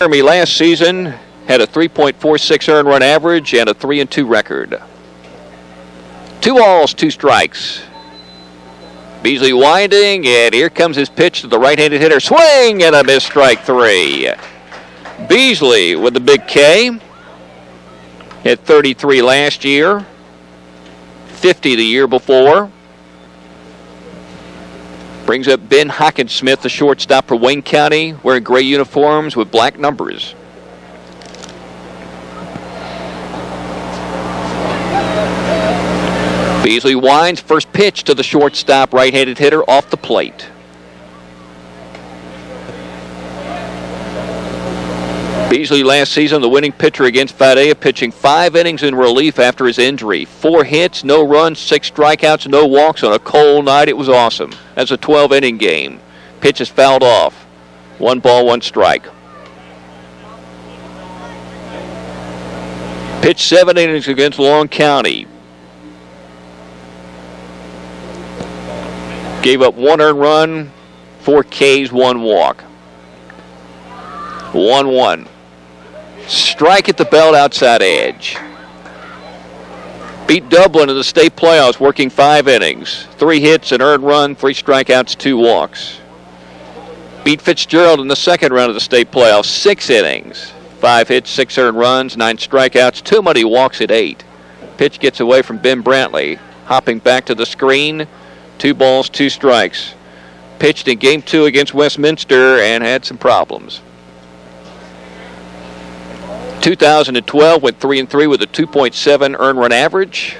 Jeremy last season had a 3.46 earned run average and a 3-2 record. 2 balls, 2 strikes. Beasley winding, and here comes his pitch to the right-handed hitter. Swing and a miss, strike 3. Beasley with the big K. Hit 33 last year, 50 the year before. Brings up Ben Hawkinsmith, the shortstop for Wayne County, wearing gray uniforms with black numbers. Beasley winds, first pitch to the shortstop, right-handed hitter off the plate. Beasley last season, the winning pitcher against Fadea, pitching 5 innings in relief after his injury. 4 hits, no runs, 6 strikeouts, no walks on a cold night. It was awesome. That's a 12-inning game. Pitch is fouled off. 1 ball, 1 strike. Pitched 7 innings against Long County. Gave up 1 earned run, 4 Ks, 1 walk. 1-1. Strike at the belt, outside edge. Beat Dublin in the state playoffs, working 5 innings. 3 hits, an earned run, 3 strikeouts, 2 walks. Beat Fitzgerald in the second round of the state playoffs, 6 innings. 5 hits, 6 earned runs, 9 strikeouts, 2 muddy walks at 8. Pitch gets away from Ben Brantley. Hopping back to the screen, 2 balls, 2 strikes. Pitched in Game 2 against Westminster and had some problems. 2012 went 3-3 with a 2.7 earned run average.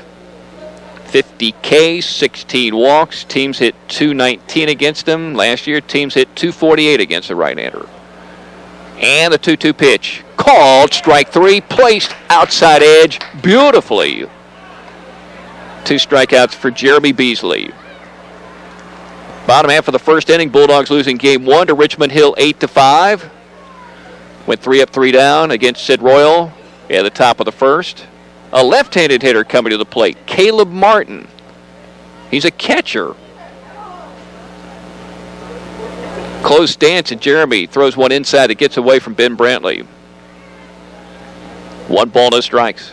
50 Ks, 16 walks. Teams hit 219 against him. Last year, teams hit 248 against the right-hander. And the 2-2 pitch. Called, strike 3, placed outside edge beautifully. 2 strikeouts for Jeremy Beasley. Bottom half of the first inning, Bulldogs losing Game 1 to Richmond Hill 8-5. Went 3 up, 3 down against Sid Royal at the top of the first. A left-handed hitter coming to the plate, Caleb Martin. He's a catcher. Close stance, and Jeremy throws one inside that gets away from Ben Brantley. 1 ball, no strikes.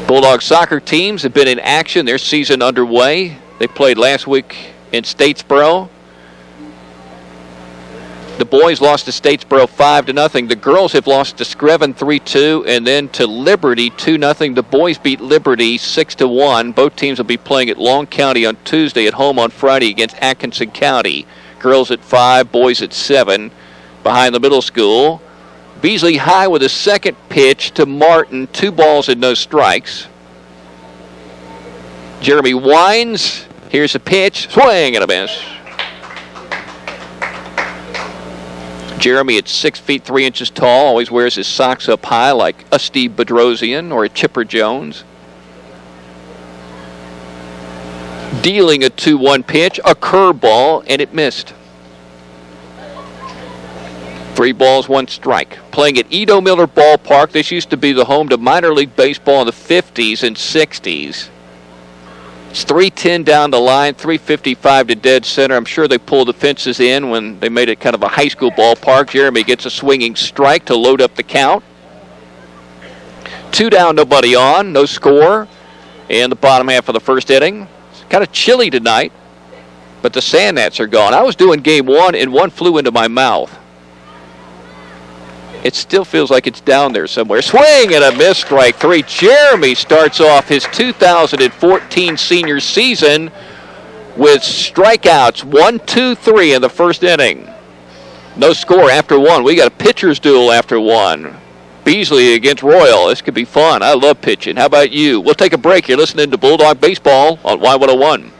Bulldog soccer teams have been in action. Their season underway. They played last week in Statesboro. The boys lost to Statesboro 5-0. The girls have lost to Screven 3-2 and then to Liberty 2-0. The boys beat Liberty 6-1. Both teams will be playing at Long County on Tuesday, at home on Friday against Atkinson County. Girls at 5, boys at 7 behind the middle school. Beasley high with a second pitch to Martin. 2 balls and no strikes. Jeremy winds. Here's a pitch. Swing and a miss. Jeremy at 6 feet 3 inches tall, always wears his socks up high like a Steve Bedrosian or a Chipper Jones. Dealing a 2-1 pitch, a curveball, and it missed. 3 balls, 1 strike. Playing at Edo Miller Ballpark. This used to be the home to minor league baseball in the 50s and 60s. It's 310 down the line, 355 to dead center. I'm sure they pulled the fences in when they made it kind of a high school ballpark. Jeremy gets a swinging strike to load up the count. 2 down, nobody on, no score in the bottom half of the first inning. It's kind of chilly tonight, but the sand gnats are gone. I was doing Game 1, and one flew into my mouth. It still feels like it's down there somewhere. Swing and a miss, strike 3. Jeremy starts off his 2014 senior season with strikeouts 1, 2, 3 in the first inning. No score after 1. We got a pitcher's duel after 1. Beasley against Royal. This could be fun. I love pitching. How about you? We'll take a break. You're listening to Bulldog Baseball on Y101.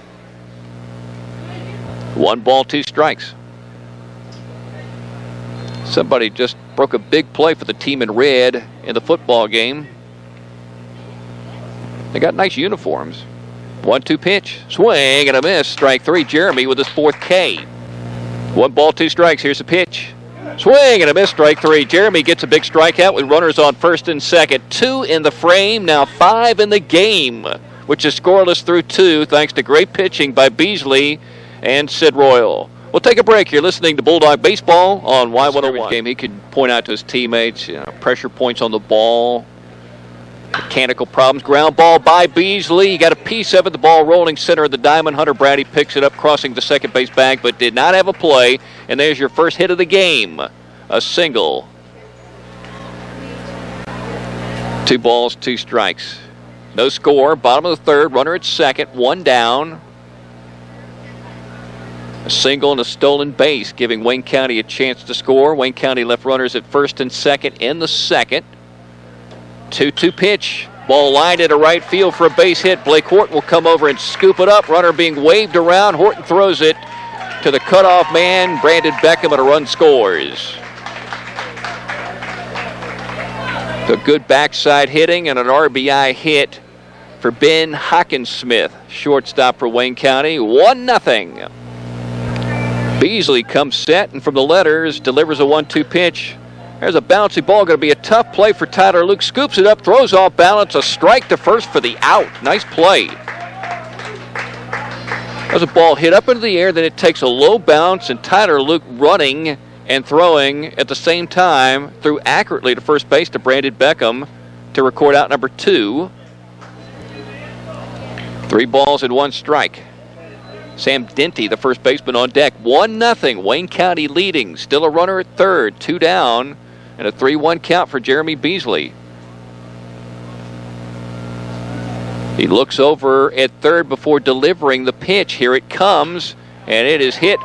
1 ball, 2 strikes. Somebody just broke a big play for the team in red in the football game. They got nice uniforms. 1-2 pitch. Swing and a miss. Strike 3. Jeremy with his 4th K. 1 ball, 2 strikes. Here's a pitch. Swing and a miss. Strike 3. Jeremy gets a big strikeout with runners on first and second. 2 in the frame. Now 5 in the game, which is scoreless through 2 thanks to great pitching by Beasley and Sid Royal. We'll take a break. You're listening to Bulldog Baseball on Y101. Game, he could point out to his teammates, pressure points on the ball, mechanical problems. Ground ball by Beasley. You got a piece of it. The ball rolling center of the diamond. Hunter Brady picks it up, crossing the second base bag, but did not have a play. And there's your first hit of the game. A single. 2 balls, 2 strikes. No score. Bottom of the third. Runner at second. 1 down. A single and a stolen base, giving Wayne County a chance to score. Wayne County left runners at first and second in the second. 2-2 pitch. Ball lined into right field for a base hit. Blake Horton will come over and scoop it up. Runner being waved around. Horton throws it to the cutoff man, Brandon Beckham, and a run scores. A good backside hitting and an RBI hit for Ben Hockensmith, shortstop for Wayne County. 1-0. Beasley comes set, and from the letters, delivers a 1-2 pitch. There's a bouncy ball, going to be a tough play for Tyler Luke. Scoops it up, throws off balance, a strike to first for the out. Nice play. There's a ball hit up into the air, then it takes a low bounce, and Tyler Luke running and throwing at the same time threw accurately to first base to Brandon Beckham to record out number 2. 3 balls and 1 strike. Sam Denty, the first baseman, on deck. 1-0. Wayne County leading. Still a runner at third. 2 down. And a 3-1 count for Jeremy Beasley. He looks over at third before delivering the pitch. Here it comes. And it is hit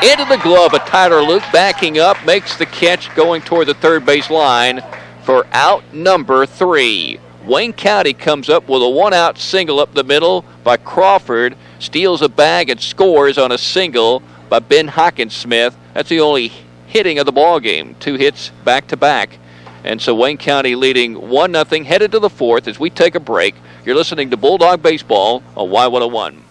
into the glove of Tyler Luke. Backing up. Makes the catch going toward the third base line for out number 3. Wayne County comes up with a 1-out single up the middle by Crawford. Steals a bag and scores on a single by Ben Hockensmith. That's the only hitting of the ball game. 2 hits back-to-back. And so Wayne County leading 1-0, headed to the 4th as we take a break. You're listening to Bulldog Baseball on Y101.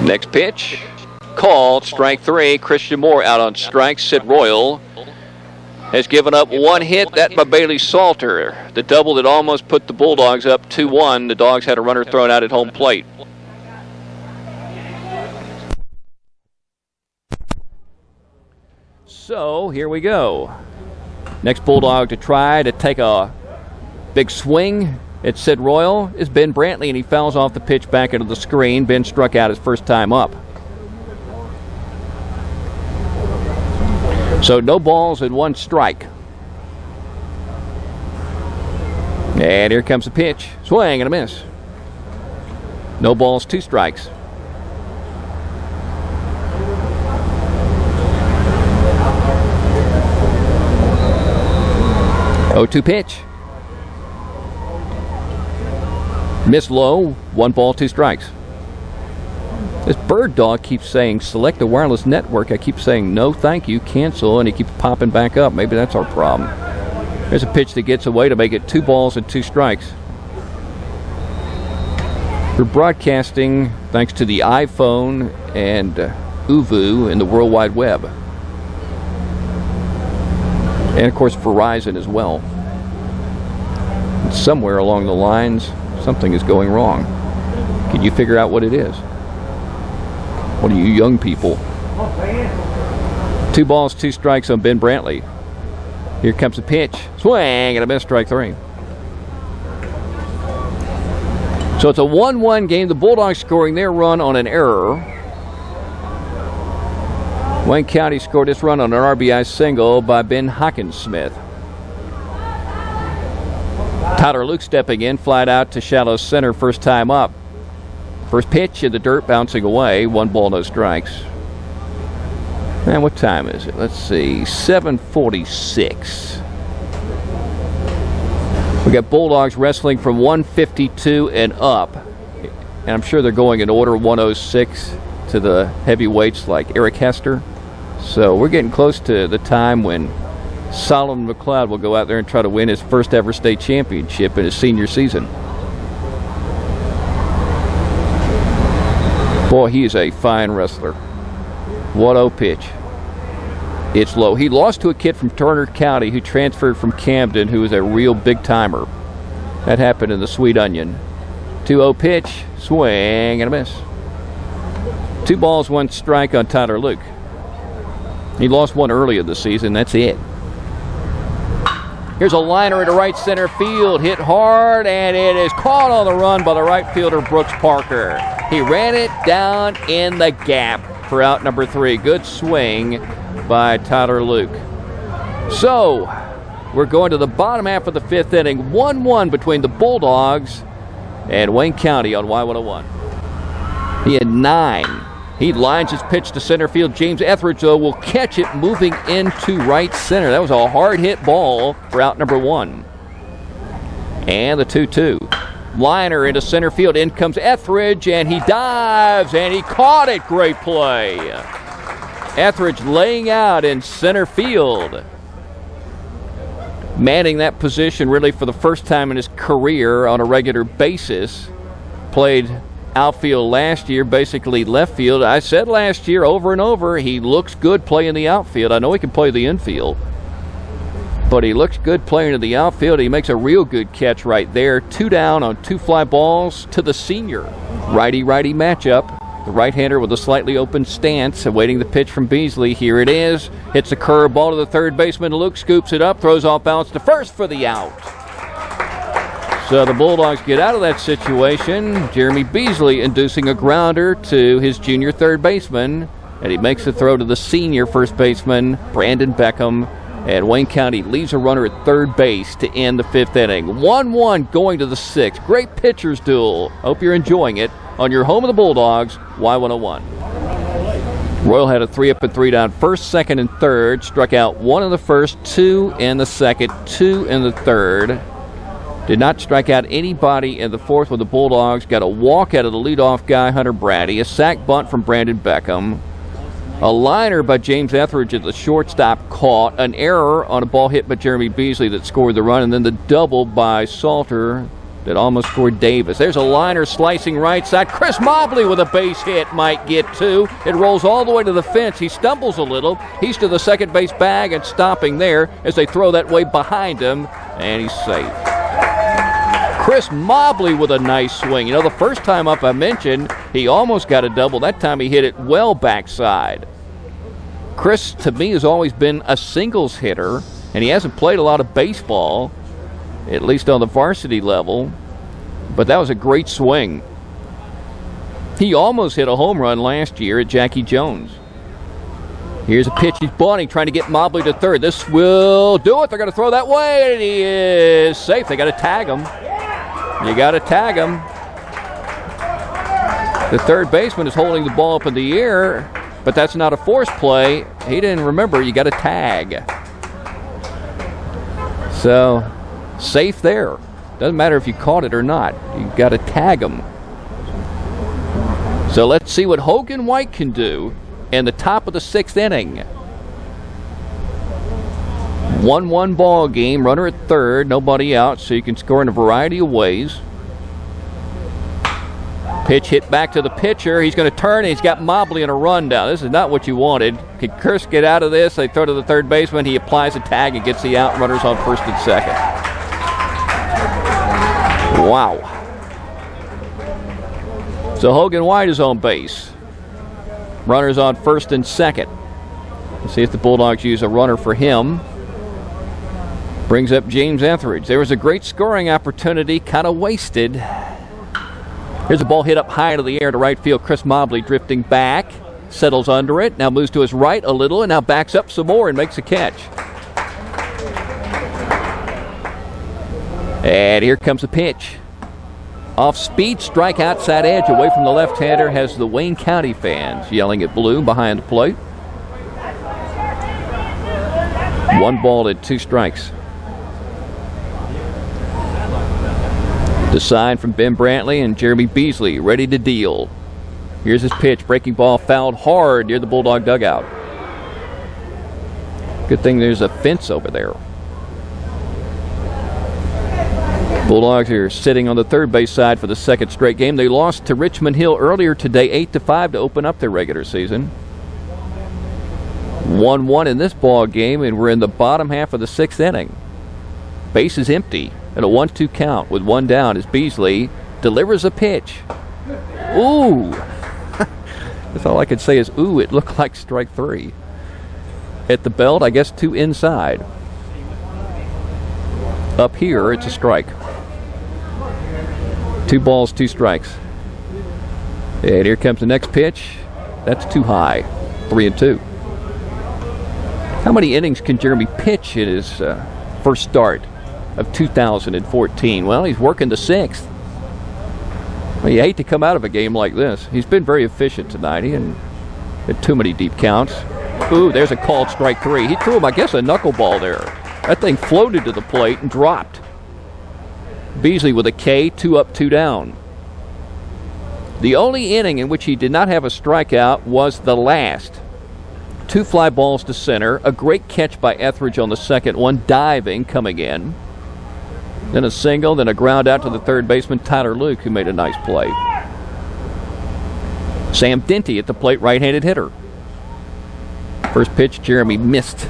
Next pitch, called, strike 3. Christian Moore out on strikes. Sid Royal has given up 1 hit, that by Bailey Salter. The double that almost put the Bulldogs up 2-1. The Dogs had a runner thrown out at home plate. So here we go. Next Bulldog to try to take a big swing at Sid Royal is Ben Brantley, and he fouls off the pitch back into the screen. Ben struck out his first time up. So no balls and 1 strike. And here comes the pitch. Swing and a miss. No balls, 2 strikes. Oh, 2 pitch. Miss low, 1 ball, 2 strikes. This bird dog keeps saying, select the wireless network. I keep saying, no, thank you, cancel, and he keeps popping back up. Maybe that's our problem. There's a pitch that gets away to make it 2 balls and 2 strikes. We're broadcasting thanks to the iPhone and Uvu and the World Wide Web. And, of course, Verizon as well. And somewhere along the lines, something is going wrong. Can you figure out what it is? What are you young people? 2 balls, 2 strikes on Ben Brantley. Here comes the pitch. Swing and a miss, strike 3. So it's a 1-1 game. The Bulldogs scoring their run on an error. Wayne County scored this run on an RBI single by Ben Hockensmith. Tyler Luke stepping in, flied out to shallow center, first time up. First pitch in the dirt, bouncing away. 1 ball, no strikes. And what time is it? Let's see, 7:46. We got Bulldogs wrestling from 152 and up. And I'm sure they're going in order 106 to the heavyweights like Eric Hester. So we're getting close to the time when Solomon McLeod will go out there and try to win his first ever state championship in his senior season. Boy, he is a fine wrestler. 1-0 pitch. It's low. He lost to a kid from Turner County who transferred from Camden, who is a real big-timer. That happened in the Sweet Onion. 2-0 pitch. Swing and a miss. 2 balls, 1 strike on Tyler Luke. He lost one early in the season. That's it. Here's a liner into right center field. Hit hard, and it is caught on the run by the right fielder, Brooks Parker. He ran it down in the gap for out number 3. Good swing by Tyler Luke. So, we're going to the bottom half of the 5th inning. 1-1 between the Bulldogs and Wayne County on Y101. He had 9. He lines his pitch to center field. James Etheridge, though, will catch it moving into right center. That was a hard-hit ball for out number 1. And the 2-2. Liner into center field. In comes Etheridge, and he dives, and he caught it. Great play. Etheridge laying out in center field. Manning that position really for the first time in his career on a regular basis. Played outfield last year, basically left field. I said last year over and over, he looks good playing the outfield. I know he can play the infield, but he looks good playing in the outfield. He makes a real good catch right there. 2 down on 2 fly balls to the senior. Righty-righty matchup. The right-hander with a slightly open stance, awaiting the pitch from Beasley. Here it is. Hits a curveball to the third baseman. Luke scoops it up, throws off balance to first for the out. So the Bulldogs get out of that situation. Jeremy Beasley inducing a grounder to his junior third baseman, and he makes the throw to the senior first baseman, Brandon Beckham, and Wayne County leaves a runner at third base to end the 5th inning. 1-1 going to the 6th. Great pitchers duel. Hope you're enjoying it on your home of the Bulldogs, Y101. Royal had a 3-up and 3 down, first, second, and third. Struck out 1 in the first, 2 in the second, 2 in the third. Did not strike out anybody in the 4th with the Bulldogs. Got a walk out of the leadoff guy, Hunter Brady. A sac bunt from Brandon Beckham. A liner by James Etheridge at the shortstop caught. An error on a ball hit by Jeremy Beasley that scored the run. And then the double by Salter that almost scored Davis. There's a liner slicing right side. Chris Mobley with a base hit might get 2. It rolls all the way to the fence. He stumbles a little. He's to the second base bag and stopping there as they throw that way behind him. And he's safe. Chris Mobley with a nice swing. You know, the first time up I mentioned, he almost got a double. That time he hit it well backside. Chris, to me, has always been a singles hitter, and he hasn't played a lot of baseball, at least on the varsity level, but that was a great swing. He almost hit a home run last year at Jackie Jones. Here's a pitch. He's bunting, trying to get Mobley to third. This will do it. They're going to throw that way, and he is safe. They got to tag him. You got to tag him. The third baseman is holding the ball up in the air, but that's not a force play. He didn't remember. You got to tag. So, safe there. Doesn't matter if you caught it or not. You got to tag him. So let's see what Hogan White can do in the top of the 6th inning. 1-1 ball game, runner at third, nobody out, so you can score in a variety of ways. Pitch hit back to the pitcher. He's going to turn, and he's got Mobley in a rundown. This is not what you wanted. Can Chris get out of this? They throw to the third baseman. He applies a tag and gets the out. Runners on first and second. Wow. So Hogan White is on base. Runners on first and second. Let's see if the Bulldogs use a runner for him. Brings up James Etheridge. There was a great scoring opportunity, kind of wasted. Here's a ball hit up high into the air to right field. Chris Mobley drifting back, settles under it, now moves to his right a little, and now backs up some more and makes a catch. And here comes the pitch. Off speed, strike outside edge away from the left-hander has the Wayne County fans yelling at Blue behind the plate. 1 ball and 2 strikes. The sign from Ben Brantley and Jeremy Beasley ready to deal. Here's his pitch. Breaking ball fouled hard near the Bulldog dugout. Good thing there's a fence over there. Bulldogs are sitting on the third base side for the second straight game. They lost to Richmond Hill earlier today, 8-5 to open up their regular season. 1-1 in this ball game, and we're in the bottom half of the 6th inning. Base is empty at a 1-2 count with 1 down as Beasley delivers a pitch. Ooh! That's all I could say is ooh. It looked like strike 3. At the belt, I guess 2 inside. Up here, it's a strike. 2 balls, 2 strikes. And here comes the next pitch. That's too high. 3-2. How many innings can Jeremy pitch in his first start of 2014? Well, he's working the 6th. Well, you hate to come out of a game like this. He's been very efficient tonight. He didn't hit too many deep counts. Ooh, there's a called strike 3. He threw him, I guess, a knuckleball there. That thing floated to the plate and dropped. Beasley with a K, 2 up, 2 down. The only inning in which he did not have a strikeout was the last. 2 fly balls to center, a great catch by Etheridge on the second one, diving, coming in. Then a single, then a ground out to the third baseman, Tyler Luke, who made a nice play. Sam Denty at the plate, right-handed hitter. First pitch, Jeremy missed.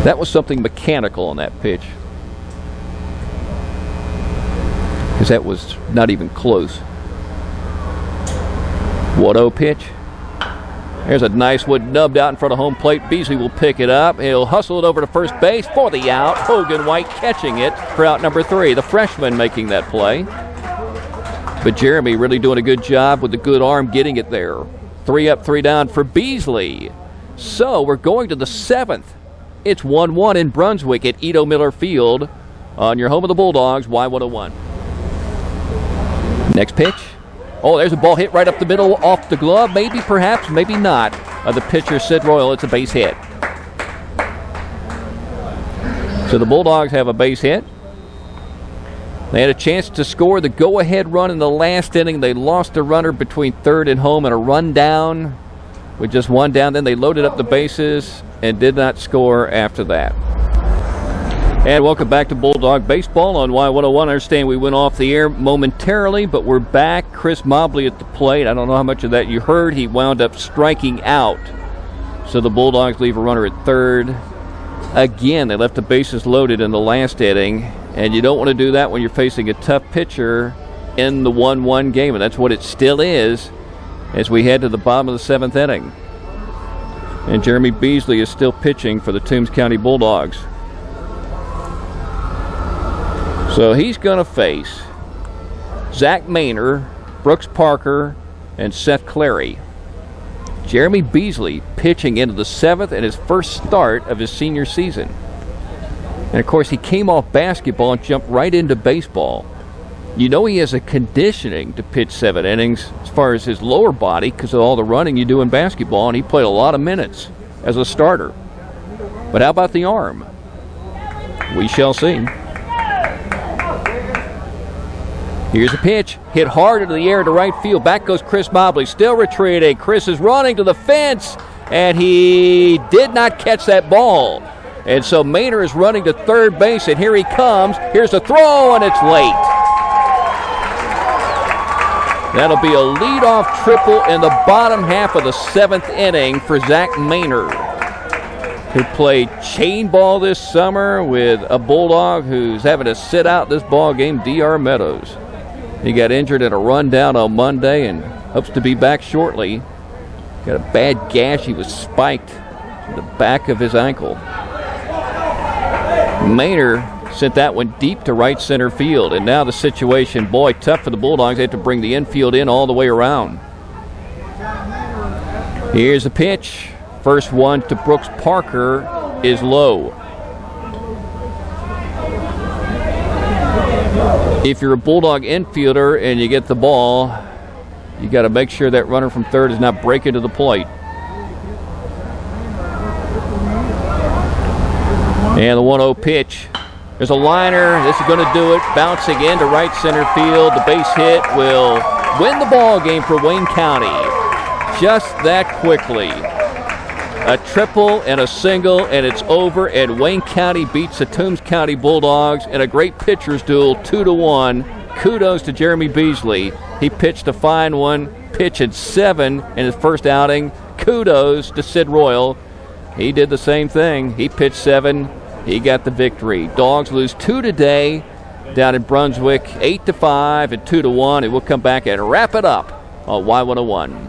That was something mechanical on that pitch. Because that was not even close. 1-0 pitch. There's a nice one nubbed out in front of home plate. Beasley will pick it up. He'll hustle it over to first base for the out. Hogan White catching it for out number 3. The freshman making that play. But Jeremy really doing a good job with the good arm getting it there. 3 up, 3 down for Beasley. So we're going to the 7th. It's 1-1 in Brunswick at Edo Miller Field on your home of the Bulldogs, Y101. Next pitch. Oh, there's a ball hit right up the middle off the glove. Maybe, perhaps, maybe not. The pitcher, Sid Royal, it's a base hit. So the Bulldogs have a base hit. They had a chance to score the go-ahead run in the last inning. They lost a runner between third and home and a run down with just 1 down. Then they loaded up the bases and did not score after that. And welcome back to Bulldog Baseball on Y101. I understand we went off the air momentarily, but we're back. Chris Mobley at the plate. I don't know how much of that you heard. He wound up striking out. So the Bulldogs leave a runner at third. Again, they left the bases loaded in the last inning, and you don't want to do that when you're facing a tough pitcher in the 1-1 game, and that's what it still is as we head to the bottom of the 7th inning. And Jeremy Beasley is still pitching for the Toombs County Bulldogs. So he's going to face Zach Maynor, Brooks Parker, and Seth Clary. Jeremy Beasley pitching into the 7th and his first start of his senior season. And, of course, he came off basketball and jumped right into baseball. You know he has a conditioning to pitch 7 innings as far as his lower body because of all the running you do in basketball, and he played a lot of minutes as a starter. But how about the arm? We shall see. Here's a pitch. Hit hard into the air to right field. Back goes Chris Mobley. Still retreating. Chris is running to the fence, and he did not catch that ball. And so Maynor is running to third base, and here he comes. Here's a throw, and it's late. That'll be a leadoff triple in the bottom half of the 7th inning for Zach Maynor, who played chain ball this summer with a Bulldog who's having to sit out this ball game, D.R. Meadows. He got injured in a rundown on Monday and hopes to be back shortly. Got a bad gash. He was spiked in the back of his ankle. Maynor sent that one deep to right center field, and now the situation, boy, tough for the Bulldogs. They have to bring the infield in all the way around. Here's a pitch. First one to Brooks Parker is low. If you're a Bulldog infielder and you get the ball, you got to make sure that runner from third is not breaking to the plate. And the 1-0 pitch. There's a liner. This is going to do it. Bouncing into right center field. The base hit will win the ball game for Wayne County. Just that quickly. A triple and a single, and it's over, and Wayne County beats the Toombs County Bulldogs in a great pitcher's duel, 2-1. Kudos to Jeremy Beasley. He pitched a fine one, pitching 7 in his first outing. Kudos to Sid Royal. He did the same thing. He pitched 7. He got the victory. Dogs lose 2 today down in Brunswick, 8-5 and 2-1. And we'll come back and wrap it up on Y101.